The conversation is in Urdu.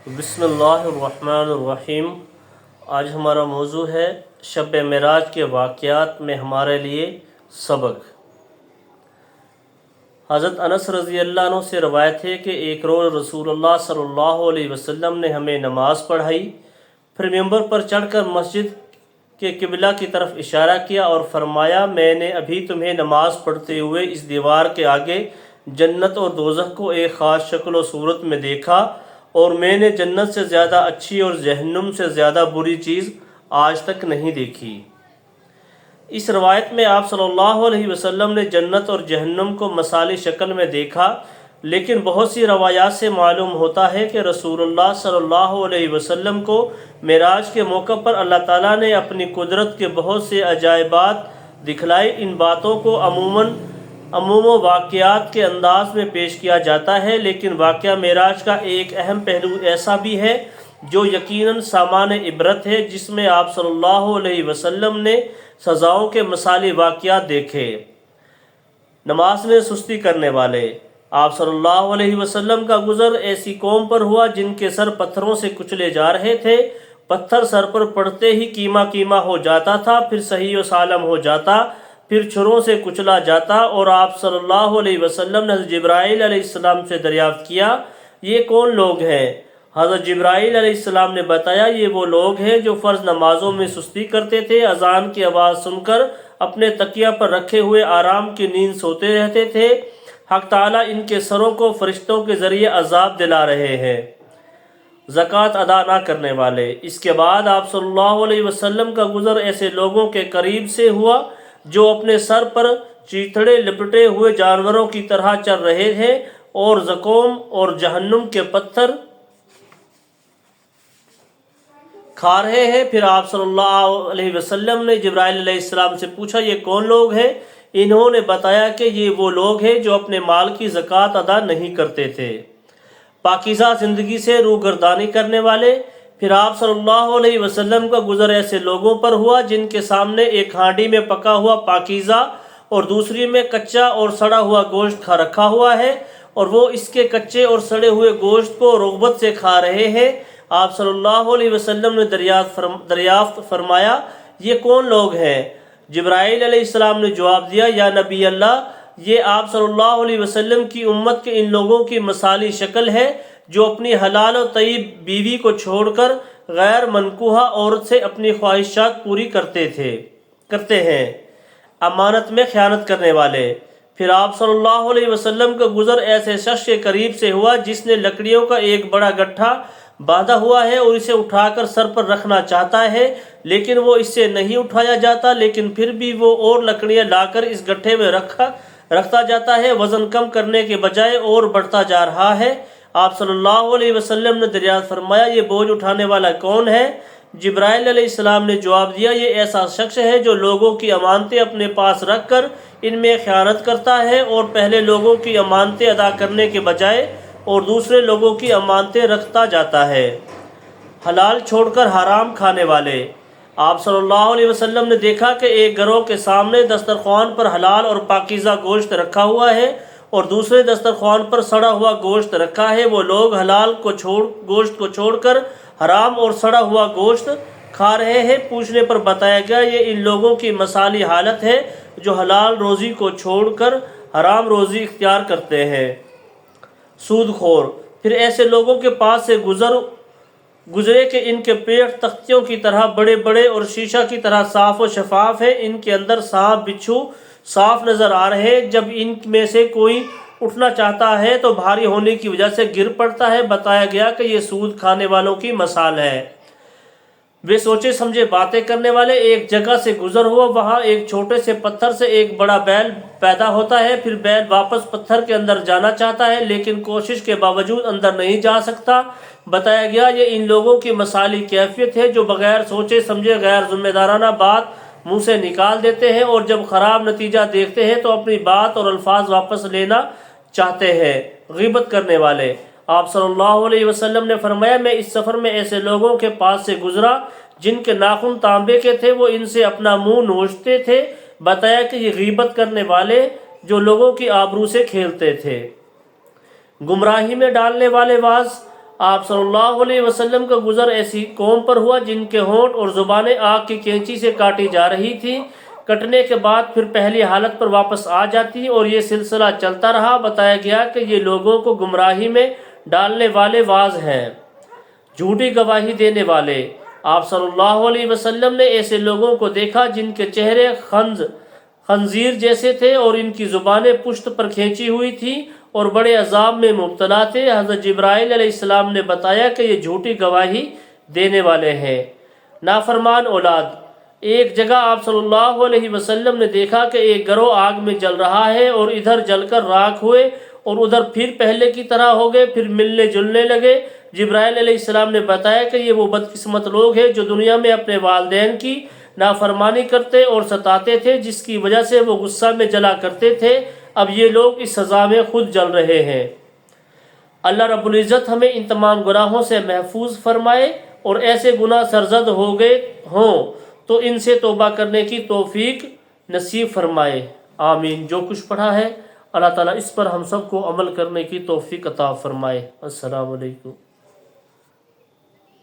بسم اللہ الرحمن الرحیم۔ آج ہمارا موضوع ہے شب معراج کے واقعات میں ہمارے لیے سبق۔ حضرت انس رضی اللہ عنہ سے روایت ہے کہ ایک روز رسول اللہ صلی اللہ علیہ وسلم نے ہمیں نماز پڑھائی، پھر ممبر پر چڑھ کر مسجد کے قبلہ کی طرف اشارہ کیا اور فرمایا، میں نے ابھی تمہیں نماز پڑھتے ہوئے اس دیوار کے آگے جنت اور دوزخ کو ایک خاص شکل و صورت میں دیکھا، اور میں نے جنت سے زیادہ اچھی اور جہنم سے زیادہ بری چیز آج تک نہیں دیکھی۔ اس روایت میں آپ صلی اللہ علیہ وسلم نے جنت اور جہنم کو مثالی شکل میں دیکھا، لیکن بہت سی روایات سے معلوم ہوتا ہے کہ رسول اللہ صلی اللہ علیہ وسلم کو معراج کے موقع پر اللہ تعالیٰ نے اپنی قدرت کے بہت سے عجائبات دکھلائے۔ ان باتوں کو عموم و واقعات کے انداز میں پیش کیا جاتا ہے، لیکن واقعہ معراج کا ایک اہم پہلو ایسا بھی ہے جو یقیناً سامان عبرت ہے، جس میں آپ صلی اللہ علیہ وسلم نے سزاؤں کے مثالی واقعات دیکھے۔ نماز میں سستی کرنے والے۔ آپ صلی اللہ علیہ وسلم کا گزر ایسی قوم پر ہوا جن کے سر پتھروں سے کچلے جا رہے تھے۔ پتھر سر پر پڑتے ہی کیما کیما ہو جاتا تھا، پھر صحیح و سالم ہو جاتا، پھر چھروں سے کچلا جاتا، اور آپ صلی اللہ علیہ وسلم نے حضرت جبرائیل علیہ السلام سے دریافت کیا، یہ کون لوگ ہیں؟ حضرت جبرائیل علیہ السلام نے بتایا، یہ وہ لوگ ہیں جو فرض نمازوں میں سستی کرتے تھے، اذان کی آواز سن کر اپنے تکیہ پر رکھے ہوئے آرام کی نیند سوتے رہتے تھے۔ حق تعالیٰ ان کے سروں کو فرشتوں کے ذریعے عذاب دلا رہے ہیں۔ زکوٰۃ ادا نہ کرنے والے۔ اس کے بعد آپ صلی اللہ علیہ وسلم کا گزر ایسے لوگوں کے قریب سے ہوا جو اپنے سر پر چیتڑے لپٹے ہوئے جانوروں کی طرح چل رہے تھے اور زقوم اور جہنم کے پتھر کھا رہے ہیں۔ پھر آپ صلی اللہ علیہ وسلم نے جبرائیل علیہ السلام سے پوچھا، یہ کون لوگ ہیں؟ انہوں نے بتایا کہ یہ وہ لوگ ہیں جو اپنے مال کی زکوٰۃ ادا نہیں کرتے تھے۔ پاکیزہ زندگی سے روگردانی کرنے والے۔ پھر آپ صلی اللہ علیہ وسلم کا گزر ایسے لوگوں پر ہوا جن کے سامنے ایک ہانڈی میں پکا ہوا پاکیزہ اور دوسری میں کچا اور سڑا ہوا گوشت رکھا ہوا ہے، اور وہ اس کے کچے اور سڑے ہوئے گوشت کو رغبت سے کھا رہے ہیں۔ آپ صلی اللہ علیہ وسلم نے دریافت فرمایا، یہ کون لوگ ہیں؟ جبرائیل علیہ السلام نے جواب دیا، یا نبی اللہ، یہ آپ صلی اللہ علیہ وسلم کی امت کے ان لوگوں کی مثالی شکل ہے جو اپنی حلال و طیب بیوی کو چھوڑ کر غیر منکوحہ عورت سے اپنی خواہشات پوری کرتے ہیں۔ امانت میں خیانت کرنے والے۔ پھر آپ صلی اللہ علیہ وسلم کا گزر ایسے شخص کے قریب سے ہوا جس نے لکڑیوں کا ایک بڑا گٹھا باندھا ہوا ہے اور اسے اٹھا کر سر پر رکھنا چاہتا ہے، لیکن وہ اس سے نہیں اٹھایا جاتا، لیکن پھر بھی وہ اور لکڑیاں لا کر اس گٹھے میں رکھتا جاتا ہے، وزن کم کرنے کے بجائے اور بڑھتا جا رہا ہے۔ آپ صلی اللہ علیہ وسلم نے دریافت فرمایا، یہ بوجھ اٹھانے والا کون ہے؟ جبرائیل علیہ السلام نے جواب دیا، یہ ایسا شخص ہے جو لوگوں کی امانتیں اپنے پاس رکھ کر ان میں خیانت کرتا ہے، اور پہلے لوگوں کی امانتیں ادا کرنے کے بجائے اور دوسرے لوگوں کی امانتیں رکھتا جاتا ہے۔ حلال چھوڑ کر حرام کھانے والے۔ آپ صلی اللہ علیہ وسلم نے دیکھا کہ ایک گروہ کے سامنے دسترخوان پر حلال اور پاکیزہ گوشت رکھا ہوا ہے اور دوسرے دسترخوان پر سڑا ہوا گوشت رکھا ہے۔ وہ لوگ حلال گوشت کو چھوڑ کر حرام اور سڑا ہوا گوشت کھا رہے ہیں۔ پوچھنے پر بتایا گیا، یہ ان لوگوں کی مثالی حالت ہے جو حلال روزی کو چھوڑ کر حرام روزی اختیار کرتے ہیں۔ سود خور۔ پھر ایسے لوگوں کے پاس سے گزرے کہ ان کے پیٹ تختیوں کی طرح بڑے بڑے اور شیشہ کی طرح صاف و شفاف ہے، ان کے اندر سانپ بچھو صاف نظر آ رہے ہیں۔ جب ان میں سے کوئی اٹھنا چاہتا ہے تو بھاری ہونے کی وجہ سے گر پڑتا ہے۔ بتایا گیا کہ یہ سود کھانے والوں کی مثال ہے۔ بے سوچے سمجھے باتیں کرنے والے۔ ایک جگہ سے گزر ہوا، وہاں ایک چھوٹے سے پتھر سے ایک بڑا بیل پیدا ہوتا ہے، پھر بیل واپس پتھر کے اندر جانا چاہتا ہے لیکن کوشش کے باوجود اندر نہیں جا سکتا۔ بتایا گیا، یہ ان لوگوں کی مثالی کیفیت ہے جو بغیر سوچے سمجھے غیر ذمہ دارانہ بات منہ سے نکال دیتے ہیں، اور جب خراب نتیجہ دیکھتے ہیں تو اپنی بات اور الفاظ واپس لینا چاہتے ہیں۔ غیبت کرنے والے۔ آپ صلی اللہ علیہ وسلم نے فرمایا، میں اس سفر میں ایسے لوگوں کے پاس سے گزرا جن کے ناخن تانبے کے تھے، وہ ان سے اپنا منہ نوچتے تھے۔ بتایا کہ یہ غیبت کرنے والے جو لوگوں کی آبرو سے کھیلتے تھے۔ گمراہی میں ڈالنے والے واز۔ آپ صلی اللہ علیہ وسلم کا گزر ایسی قوم پر ہوا جن کے ہونٹ اور زبانیں آگ کی کینچی سے کاٹی جا رہی تھی، کٹنے کے بعد پھر پہلی حالت پر واپس آ جاتی، اور یہ سلسلہ چلتا رہا۔ بتایا گیا کہ یہ لوگوں کو گمراہی میں ڈالنے والے واعظ ہیں، جھوٹی گواہی دینے والے۔ آپ صلی اللہ علیہ وسلم نے ایسے لوگوں کو دیکھا جن کے چہرے خنزیر جیسے تھے اور ان کی زبانیں پشت پر کھینچی ہوئی تھی اور بڑے عذاب میں مبتلا تھے۔ حضرت جبرائیل علیہ السلام نے بتایا کہ یہ جھوٹی گواہی دینے والے ہیں، نافرمان اولاد۔ ایک جگہ آپ صلی اللہ علیہ وسلم نے دیکھا کہ ایک گروہ آگ میں جل رہا ہے، اور ادھر جل کر راکھ ہوئے اور ادھر پھر پہلے کی طرح ہو گئے، پھر ملنے جلنے لگے۔ جبرائیل علیہ السلام نے بتایا کہ یہ وہ بدقسمت لوگ ہیں جو دنیا میں اپنے والدین کی نافرمانی کرتے اور ستاتے تھے، جس کی وجہ سے وہ غصہ میں جلا کرتے تھے۔ اب یہ لوگ اس سزا میں خود جل رہے ہیں۔ اللہ رب العزت ہمیں ان تمام گناہوں سے محفوظ فرمائے، اور ایسے گناہ سرزد ہو گئے ہوں تو ان سے توبہ کرنے کی توفیق نصیب فرمائے، آمین۔ جو کچھ پڑھا ہے اللہ تعالیٰ اس پر ہم سب کو عمل کرنے کی توفیق عطا فرمائے۔ السلام علیکم۔